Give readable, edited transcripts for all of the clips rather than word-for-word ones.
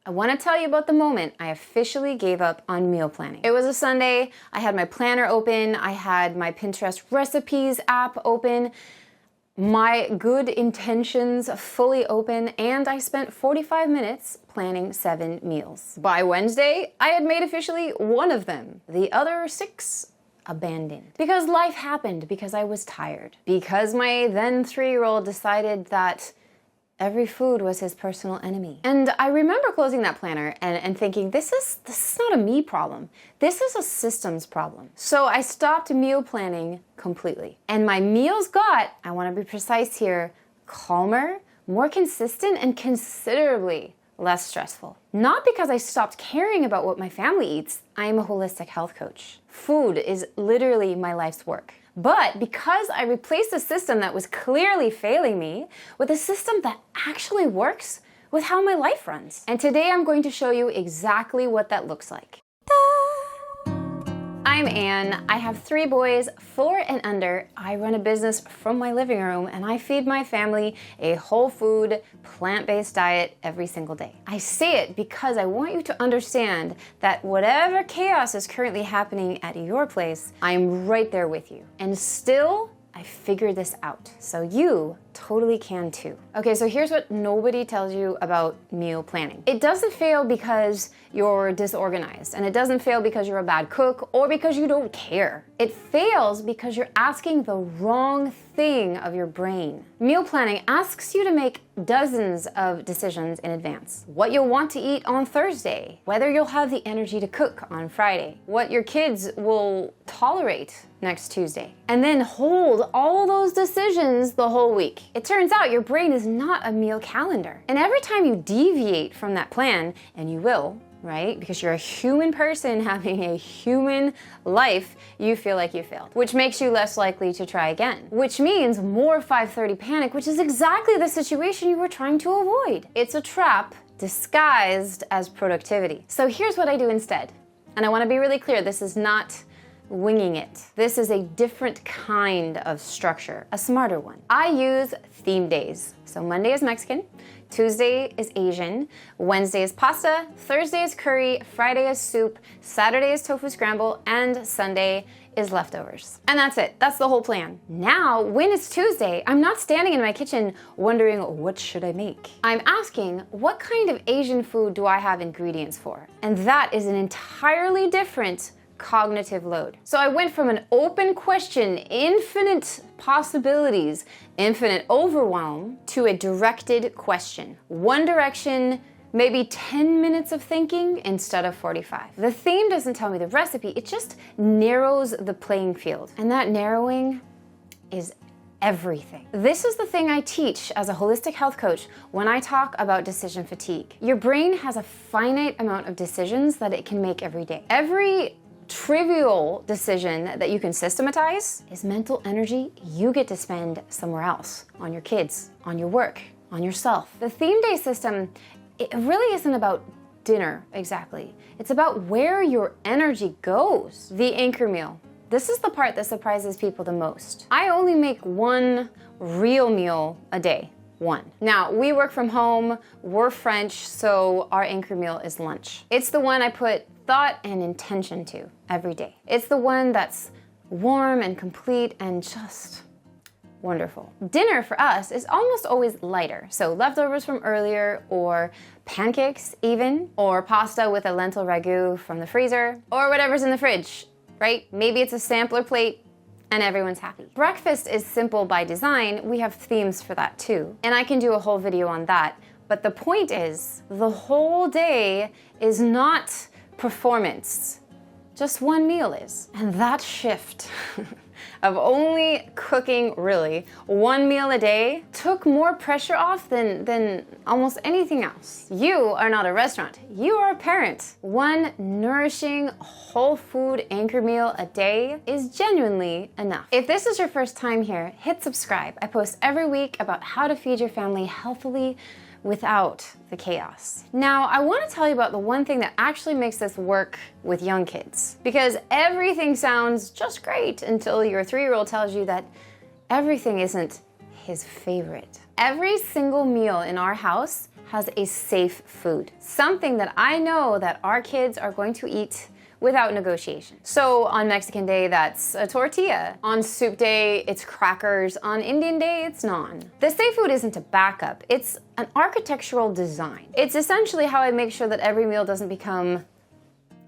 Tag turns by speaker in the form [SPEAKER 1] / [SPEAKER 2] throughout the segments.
[SPEAKER 1] I want to tell you about the moment I officially gave up on meal planning. It was a Sunday. I had my planner open. I had my Pinterest recipes app open. My good intentions fully open, and I spent 45 minutes planning 7 meals. By Wednesday, I had made officially 1 of them. The other 6 abandoned. Because life happened, because I was tired. Because my then 3-year-old decided that every food was his personal enemy. And I remember closing that planner and thinking, this is not a me problem. This is a systems problem. So I stopped meal planning completely. And my meals got, I want to be precise here, calmer, more consistent, and considerably less stressful. Not because I stopped caring about what my family eats. I am a holistic health coach. Food is literally my life's work. But because I replaced a system that was clearly failing me with a system that actually works with how my life runs. And today I'm going to show you exactly what that looks like. I'm Anne. I have 3 boys, 4 and under. I run a business from my living room and I feed my family a whole food, plant-based diet every single day. I say it because I want you to understand that whatever chaos is currently happening at your place, I'm right there with you. And still, I figured this out. So you totally can too. Okay, so here's what nobody tells you about meal planning. It doesn't fail because you're disorganized, and it doesn't fail because you're a bad cook or because you don't care. It fails because you're asking the wrong thing of your brain. Meal planning asks you to make dozens of decisions in advance. What you'll want to eat on Thursday, whether you'll have the energy to cook on Friday, what your kids will tolerate next Tuesday, and then hold all those decisions the whole week. It turns out your brain is not a meal calendar. And every time you deviate from that plan, and you will, right? Because you're a human person having a human life, you feel like you failed, which makes you less likely to try again, which means more 5:30 panic, which is exactly the situation you were trying to avoid. It's a trap disguised as productivity. So here's what I do instead. And I want to be really clear, this is not winging it. This is a different kind of structure, a smarter one. I use theme days. So Monday is Mexican, Tuesday is Asian, Wednesday is pasta, Thursday is curry, Friday is soup, Saturday is tofu scramble, and Sunday is leftovers. And that's it. That's the whole plan. Now, when it's Tuesday, I'm not standing in my kitchen wondering, what should I make? I'm asking, what kind of Asian food do I have ingredients for? And that is an entirely different cognitive load. So I went from an open question, infinite possibilities, infinite overwhelm, to a directed question. One direction, maybe 10 minutes of thinking instead of 45. The theme doesn't tell me the recipe, it just narrows the playing field. And that narrowing is everything. This is the thing I teach as a holistic health coach when I talk about decision fatigue. Your brain has a finite amount of decisions that it can make every day. Every trivial decision that you can systematize is mental energy you get to spend somewhere else, on your kids, on your work, on yourself. The theme day system, it really isn't about dinner exactly. It's about where your energy goes. The anchor meal. This is the part that surprises people the most. I only make 1 real meal a day. 1. Now, we work from home, we're French, so our anchor meal is lunch. It's the one I put thought and intention to every day. It's the one that's warm and complete and just wonderful. Dinner for us is almost always lighter, so leftovers from earlier, or pancakes even, or pasta with a lentil ragu from the freezer, or whatever's in the fridge, right? Maybe it's a sampler plate and everyone's happy. Breakfast is simple by design. We have themes for that too. And I can do a whole video on that. But the point is, the whole day is not performance. Just 1 meal is. And that shift of only cooking, really, 1 meal a day took more pressure off than almost anything else. You are not a restaurant. You are a parent. 1 nourishing, whole food anchor meal a day is genuinely enough. If this is your first time here, hit subscribe. I post every week about how to feed your family healthily without the chaos. Now, I want to tell you about the one thing that actually makes this work with young kids. Because everything sounds just great until your 3-year-old tells you that everything isn't his favorite. Every single meal in our house has a safe food. Something that I know that our kids are going to eat without negotiation. So on Mexican Day, that's a tortilla. On Soup Day, it's crackers. On Indian Day, it's naan. The safe food isn't a backup, it's an architectural design. It's essentially how I make sure that every meal doesn't become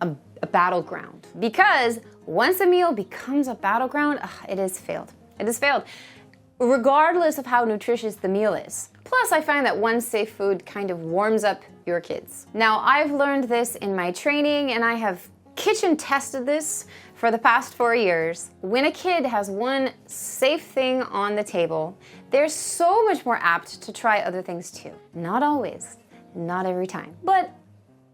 [SPEAKER 1] a battleground. Because once a meal becomes a battleground, it has failed. It has failed, regardless of how nutritious the meal is. Plus, I find that one safe food kind of warms up your kids. Now, I've learned this in my training, and I have kitchen tested this for the past 4 years. When a kid has one safe thing on the table, they're so much more apt to try other things too. Not always, not every time, but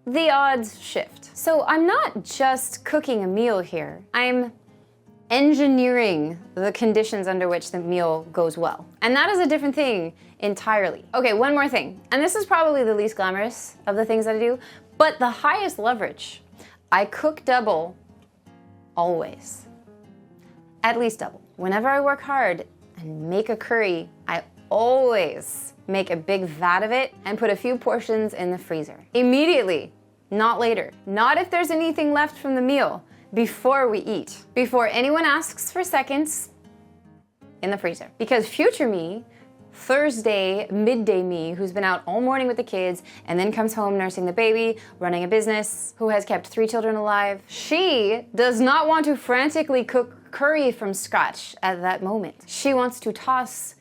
[SPEAKER 1] the odds shift. So I'm not just cooking a meal here. I'm engineering the conditions under which the meal goes well. And that is a different thing entirely. Okay, one more thing. And this is probably the least glamorous of the things that I do, but the highest leverage. I cook double, always. At least double. Whenever I work hard and make a curry, I always make a big vat of it and put a few portions in the freezer. Immediately, not later. Not if there's anything left from the meal, before we eat. Before anyone asks for seconds, in the freezer. Because future me, Thursday, midday me, who's been out all morning with the kids and then comes home nursing the baby, running a business, who has kept 3 children alive, she does not want to frantically cook curry from scratch at that moment. She wants to toss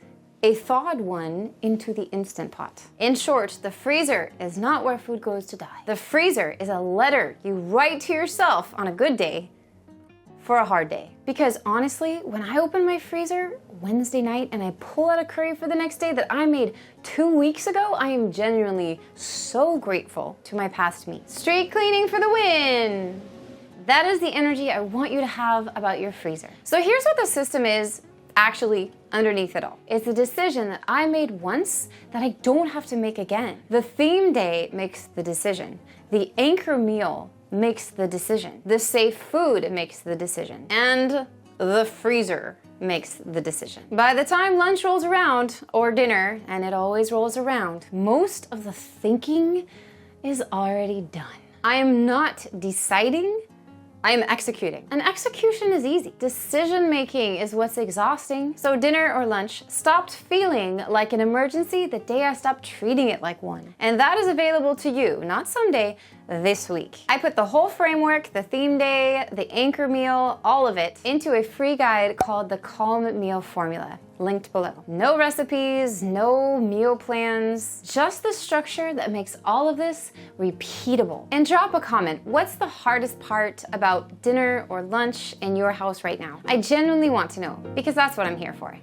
[SPEAKER 1] a thawed one into the Instant Pot. In short, the freezer is not where food goes to die. The freezer is a letter you write to yourself on a good day for a hard day. Because honestly, when I open my freezer Wednesday night and I pull out a curry for the next day that I made 2 weeks ago, I am genuinely so grateful to my past me. Street cleaning for the win! That is the energy I want you to have about your freezer. So here's what the system is actually underneath it all. It's a decision that I made once that I don't have to make again. The theme day makes the decision. The anchor meal makes the decision. The safe food makes the decision. And the freezer makes the decision. By the time lunch rolls around, or dinner, and it always rolls around, most of the thinking is already done. I am not deciding, I am executing. And execution is easy. Decision making is what's exhausting. So dinner or lunch stopped feeling like an emergency the day I stopped treating it like one. And that is available to you, not someday, this week. I put the whole framework, the theme day, the anchor meal, all of it, into a free guide called the Calm Meal Formula, linked below. No recipes, no meal plans, just the structure that makes all of this repeatable. And drop a comment. What's the hardest part about dinner or lunch in your house right now? I genuinely want to know, because that's what I'm here for.